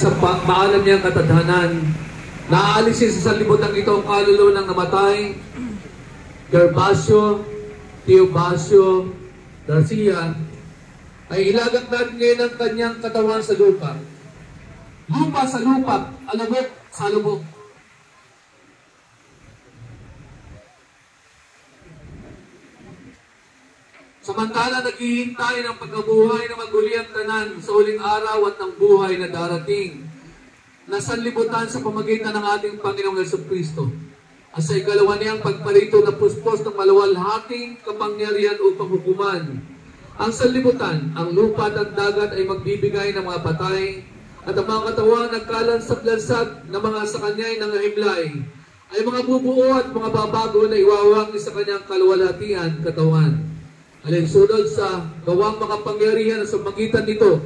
sa maalam niyang katadhanan, naalisin sa sanlibutan ito ang kaluluwa ng namatay, Gervasio, Teobasio, Garcia, ay ilagak natin ngayon ang kanyang katawan sa lupa. Lupa sa lupa, alabok sa alabok. Samantala naghihintay ng pagkabuhay na maguli ang tanan sa huling araw at ng buhay na darating na sanlibutan sa pamagitan ng ating Panginoong Jesucristo. At sa ikalawa niyang pagparito na puspos ng maluwalhating kapangyarihan upang hukuman ang sanlibutan, ang lupa at ang dagat ay magbibigay ng mga patay at ang mga katawan nagkalansag-lansag na mga sa kanya ay nangahimlay ay mga bubuo at mga babago na iwawangi sa kanyang kaluwalhatian katawan. Alinsunod sa gawang makapangyarihan sa magitan nito,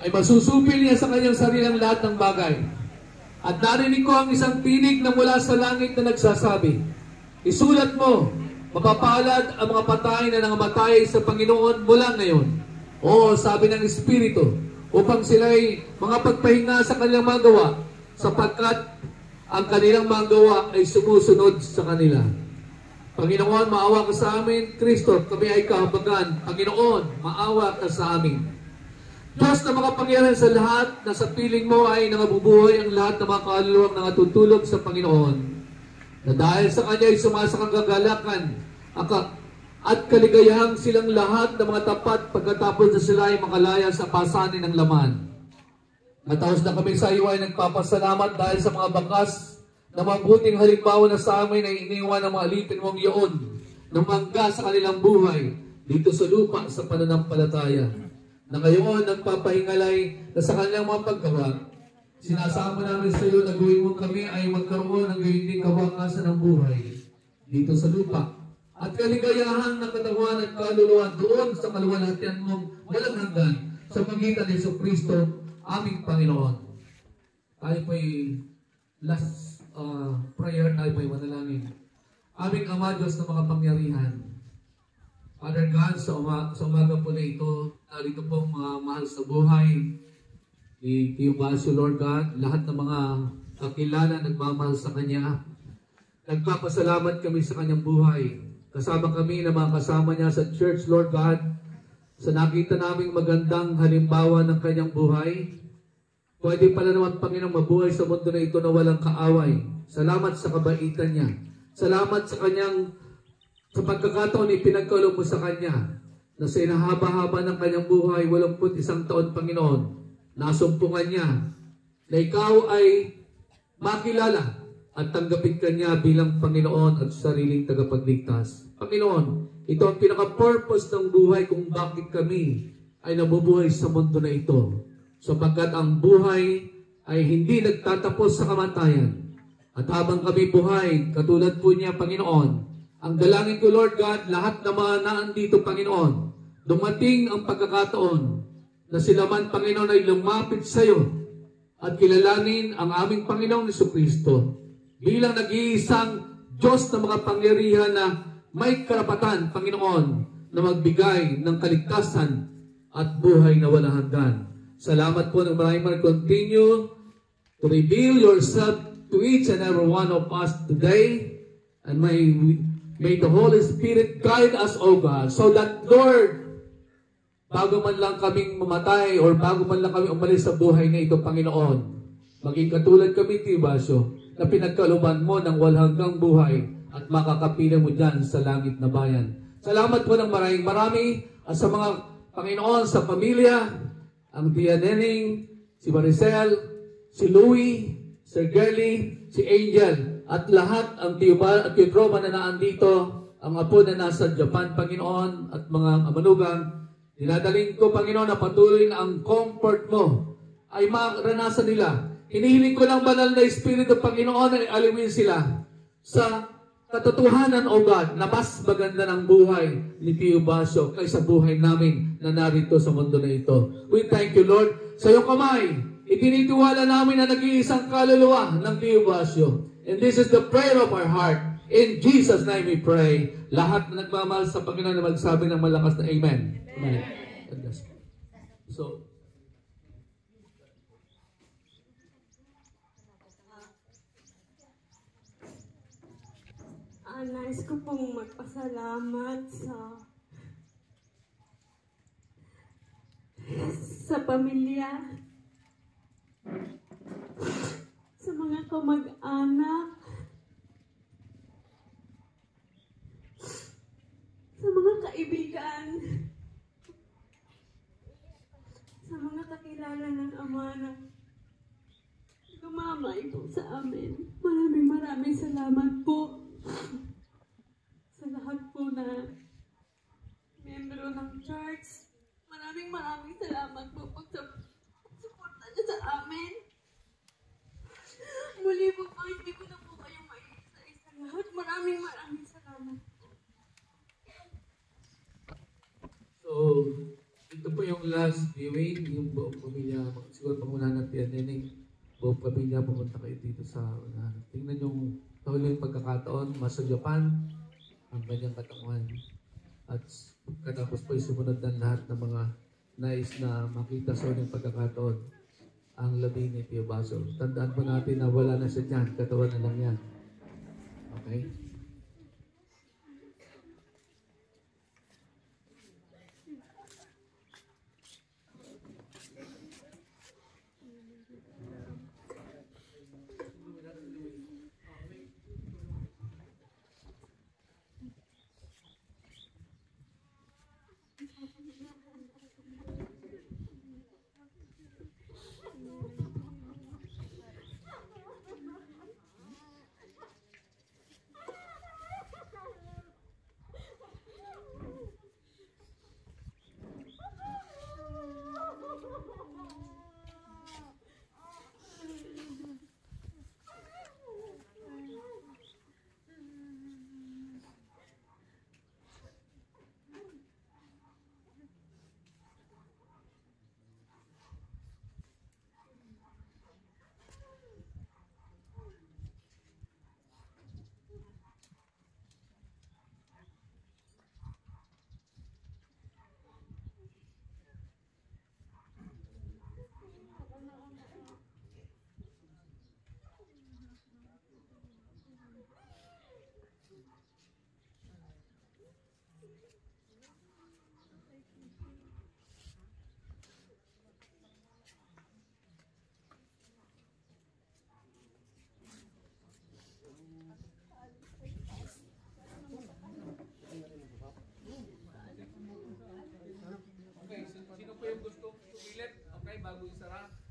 ay masusupil niya sa kanyang sarilang lahat ng bagay. At narinig ko ang isang tinig na mula sa langit na nagsasabi, isulat mo, mapapalad ang mga patay na nangamatay sa Panginoon mula ngayon. Oo, sabi ng Espiritu, upang sila'y mga pagpahinga sa kanilang mga gawa, sapagkat ang kanilang mga gawa ay sumusunod sa kanila. Panginoon, maawa ka sa amin. Kristo, kami ay kahabagan. Panginoon, maawa ka sa amin. Diyos na makapangyarihan sa lahat, na sa piling mo ay nangabubuhay ang lahat ng mga kaluluwang nangatutulog sa Panginoon. Na dahil sa Kanya ay sumasakang kagalakan at kaligayahang silang lahat ng mga tapat pagkatapos na sila ay makalaya sa pasanin ng laman. Matapos na kami sa iyo ay nagpapasalamat dahil sa mga bakas na mabuting halimbawa na sa amin ay iniwan ng mga alipin mong iyon na mangga sa kanilang buhay dito sa lupa sa pananampalataya. Na ngayon nagpapahingalay na sa kanilang mga paggawa. Sinasama namin sa iyo na gawin mo kami ay magkaroon ng gayon din kawakasan ng buhay dito sa lupa. At kaligayahan ng katawan at kaluluwa doon sa kaluwalhatian mong walang hanggan sa pagitan ni Jesucristo, aming Panginoon. Tayo po'y last prayer, tayo po'y manalangin. Aming Ama Diyos na makapangyarihan, Father God, sa umaga po na ito, narito pong mga mahal sa buhay ni Teobasio, Lord God, lahat ng mga kakilala nagmamahal sa Kanya. Nagpapasalamat kami sa Kanyang buhay. Kasama kami na mga kasama niya sa church, Lord God, sa nakita naming magandang halimbawa ng kanyang buhay. Pwede pala naman, Panginoon, mabuhay sa mundo na ito na walang kaaway. Salamat sa kabaitan niya. Salamat sa kanyang sa pagkakataon ipinagkaloob mo sa kanya na sa inahaba-haba ng kanyang buhay, 81 taon, Panginoon, nasumpungan niya na ikaw ay makilala at tanggapin ka niya bilang Panginoon at sariling tagapagligtas. Panginoon, ito ang pinaka-purpose ng buhay kung bakit kami ay nabubuhay sa mundo na ito. Sapagkat ang buhay ay hindi nagtatapos sa kamatayan. At habang kami buhay, katulad po niya, Panginoon, ang dalangin ko, Lord God, lahat na mga naandito, Panginoon, dumating ang pagkakataon na sila man, Panginoon, ay lumapit sa iyo at kilalanin ang aming Panginoong Jesucristo bilang nag-iisang Diyos na makapangyarihan na may karapatan, Panginoon, na magbigay ng kaligtasan at buhay na walang hanggan. Salamat po ng maraming continue to reveal yourself to each and every one of us today. And may the Holy Spirit guide us, O God, so that, Lord, bago man lang kaming mamatay or bago man lang kami umalis sa buhay na ito, Panginoon, maging katulad kami, Teobasio, na pinagkaluban mo ng walhanggang buhay at makakapiling mo dyan sa langit na bayan. Salamat po ng marami at sa mga Panginoon, sa pamilya, ang Tia Nening, si Maricel, si Louie, Sir Gerly, si Angel, at lahat ang Tiyuba at Tiyutroma na naandito, ang apo na nasa Japan, Panginoon, at mga manugang, dinadaling ko, Panginoon, na patuloy na ang comfort mo ay maranasan nila. Hinihiling ko lang banal na Espiritu, Panginoon, ay aliwin sila sa katotohanan, O God, na mas maganda ng buhay ni Teobasio kaysa buhay namin na narito sa mundo na ito. We thank you, Lord. Sa iyong kamay, itinitiwala namin na nag-iisang kaluluwa ng Teobasio. And this is the prayer of our heart. In Jesus' name we pray. Lahat na nagmamahal sa Panginoon na magsabi ng malakas na Amen. Amen. So, nais ko pong magpasalamat sa pamilya, sa mga kamag-anak, sa mga kaibigan, sa mga kakilala ng Ama na gumamay po sa amin. Maraming salamat po sa lahat po na membro ng church. Maraming salamat po sa suporta niyo sa amin. Muli po hindi ko na po kayong maisa-isa lahat. Maraming salamat. So, ito po yung last viewing, yung buong pamilya, siguro pangunahan ng PNN, buong pamilya pumunta kayo dito sa unahan. Tingnan yung huling pagkakataon, sa Japan, ang kanyang katanguhan. At katapos po sumunod ng lahat ng mga nais na makita sa huling pagkakataon, ang labi ni Tio Baso. Tandaan po natin na wala na siya dyan, katawan na lang yan. Okay? Okay, sino po yung gusto pumilit? Okay, bago isara.